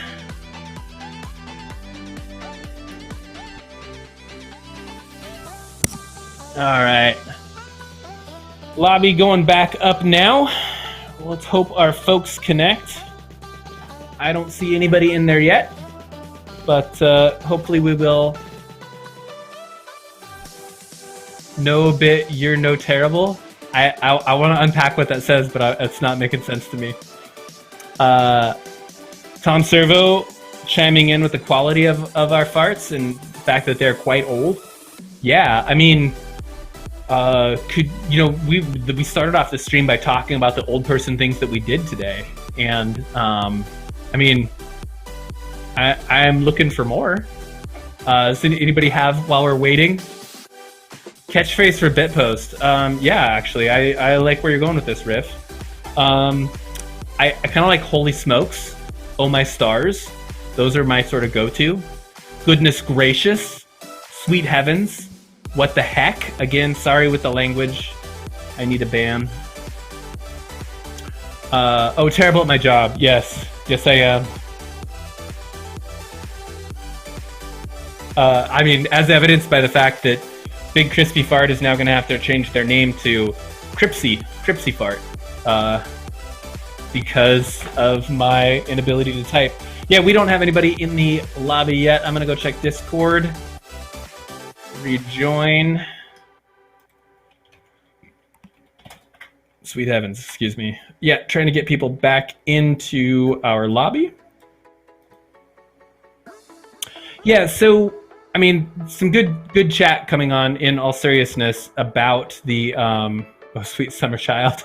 All right. Lobby going back up now. Let's hope our folks connect. I don't see anybody in there yet, but hopefully we will. No bit, you're no terrible. I want to unpack what that says, but it's not making sense to me. Tom Servo chiming in with the quality of our farts and the fact that they're quite old. Yeah, I mean, we started off the stream by talking about the old person things that we did today, and I mean, I'm looking for more. Does anybody have while we're waiting? Catchphrase for bitpost. Yeah, actually, I like where you're going with this, Riff. I kind of like holy smokes, oh my stars. Those are my sort of go-to. Goodness gracious, sweet heavens, what the heck? Again, sorry with the language. I need a ban. Oh, terrible at my job. Yes, yes I am. I mean, as evidenced by the fact that Big Crispy Fart is now going to have to change their name to Cripsy Fart, because of my inability to type. Yeah, we don't have anybody in the lobby yet. I'm going to go check Discord. Rejoin. Sweet heavens, excuse me. Yeah, trying to get people back into our lobby. Yeah, so I mean, some good chat coming on in all seriousness about the oh sweet summer child.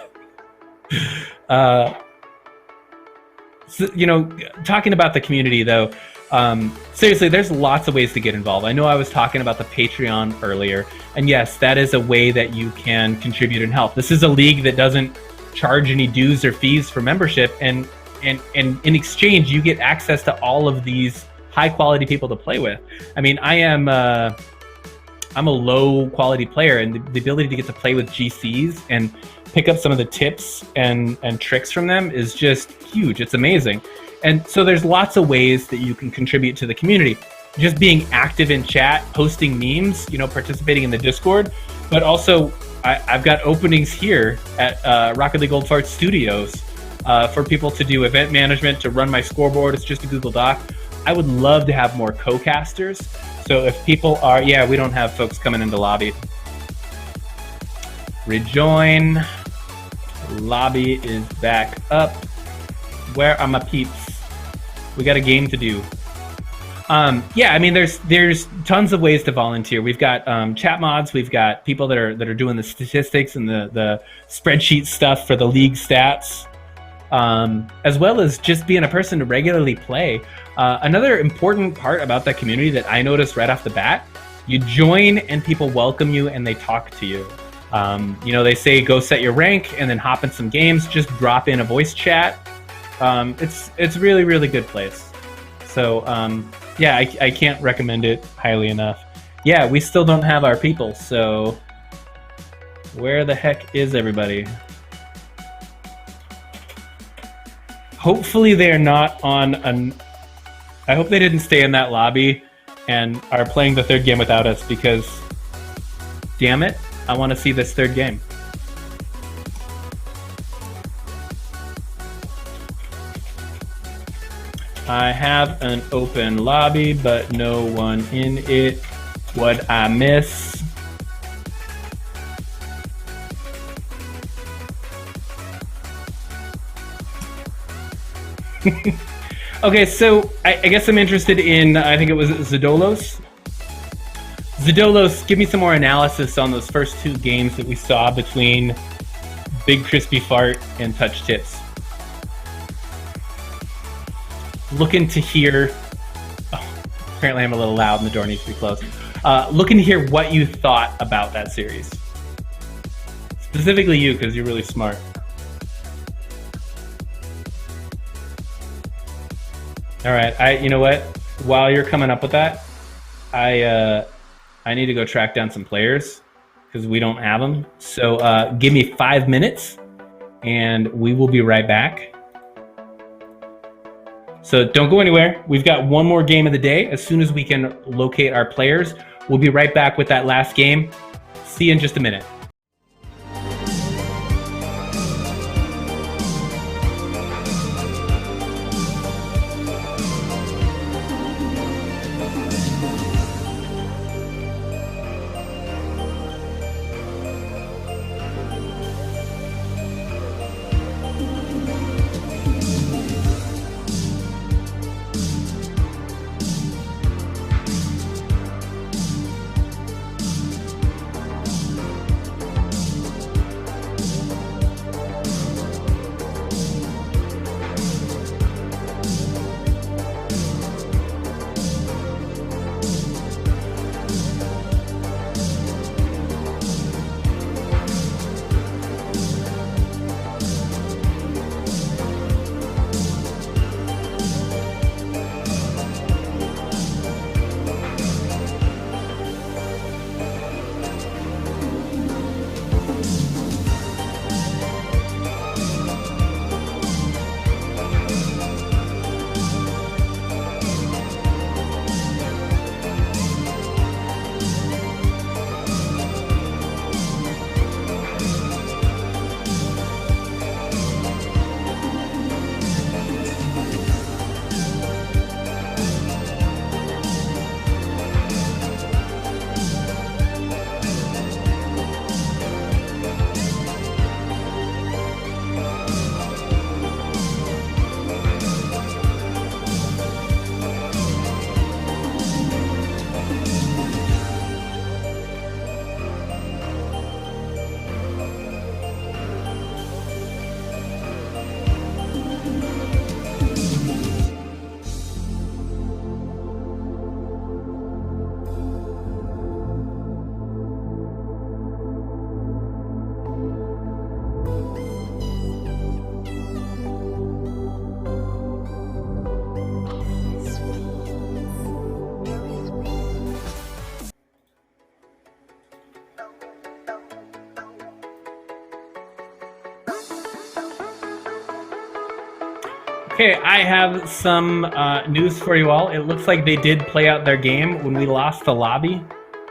So, you know, talking about the community though, seriously, there's lots of ways to get involved. I know I was talking about the Patreon earlier, and yes, that is a way that you can contribute and help. This is a league that doesn't charge any dues or fees for membership, and in exchange, you get access to all of these high quality people to play with. I mean, I'm a low quality player, and the ability to get to play with GCs and pick up some of the tips and tricks from them is just huge. It's amazing. And so there's lots of ways that you can contribute to the community. Just being active in chat, posting memes, you know, participating in the Discord, but also I've got openings here at Rocket League Gold Fart Studios for people to do event management, to run my scoreboard. It's just a Google Doc. I would love to have more co-casters. So if people are, yeah, we don't have folks coming into lobby. Rejoin. Lobby is back up. Where are my peeps? We got a game to do. Yeah, I mean, there's tons of ways to volunteer. We've got chat mods. We've got people that are doing the statistics and the spreadsheet stuff for the league stats, as well as just being a person to regularly play. Another important part about that community that I noticed right off the bat: you join and people welcome you and they talk to you. You know, they say go set your rank and then hop in some games. Just drop in a voice chat. It's really, really good place. So yeah, I can't recommend it highly enough. Yeah, we still don't have our people, so where the heck is everybody? Hopefully they're not on an... I hope they didn't stay in that lobby and are playing the third game without us, because damn it, I want to see this third game. I have an open lobby, but no one in it. What'd I miss? Okay, so I guess I'm interested in, I think it was Zadolos. Zadolos, give me some more analysis on those first two games that we saw between Big Crispy Fart and Touch Tips. Looking to hear... Oh, apparently I'm a little loud and the door needs to be closed. Looking to hear what you thought about that series. Specifically you, because you're really smart. All right, you know what? While you're coming up with that, I need to go track down some players because we don't have them. So give me 5 minutes and we will be right back. So don't go anywhere. We've got one more game of the day. As soon as we can locate our players, we'll be right back with that last game. See you in just a minute. Okay, I have some news for you all. It looks like they did play out their game when we lost the lobby.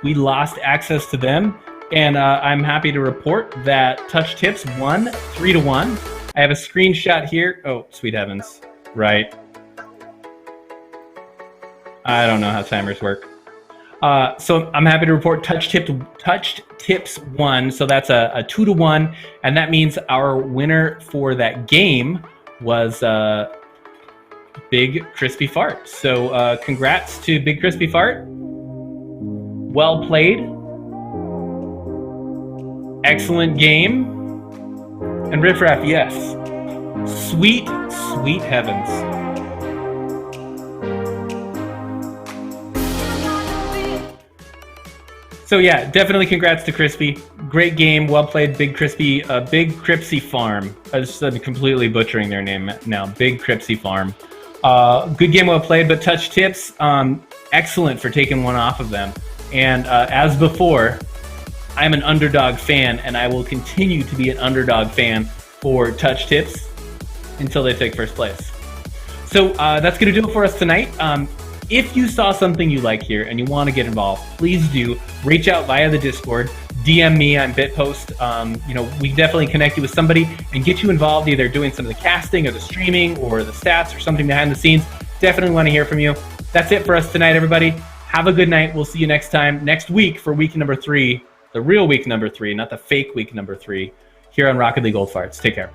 We lost access to them, and I'm happy to report that Touch Tips won 3-1. I have a screenshot here. Oh, sweet heavens. Right. I don't know how timers work. So I'm happy to report Touch Tips won. So that's a 2-1, and that means our winner for that game was Big Crispy Fart. So congrats to Big Crispy Fart. Well played. Excellent game. And Riffraff, yes. Sweet, sweet heavens. So yeah, definitely congrats to Crispy. Great game, well played, Big Crispy, Big Cripsy Farm. I'm completely butchering their name now. Big Cripsy Farm. Good game, well played, but Touch Tips, excellent for taking one off of them. And as before, I'm an underdog fan, and I will continue to be an underdog fan for Touch Tips until they take first place. So that's going to do it for us tonight. If you saw something you like here and you want to get involved, please do reach out via the Discord. DM me on bitpost. We can definitely connect you with somebody and get you involved, either doing some of the casting or the streaming or the stats or something behind the scenes. Definitely want to hear from you. That's it for us tonight, everybody. Have a good night. We'll see you next time, next week for week number 3, the real week number 3, not the fake week number 3, here on Rocket League Gold Farts. Take care.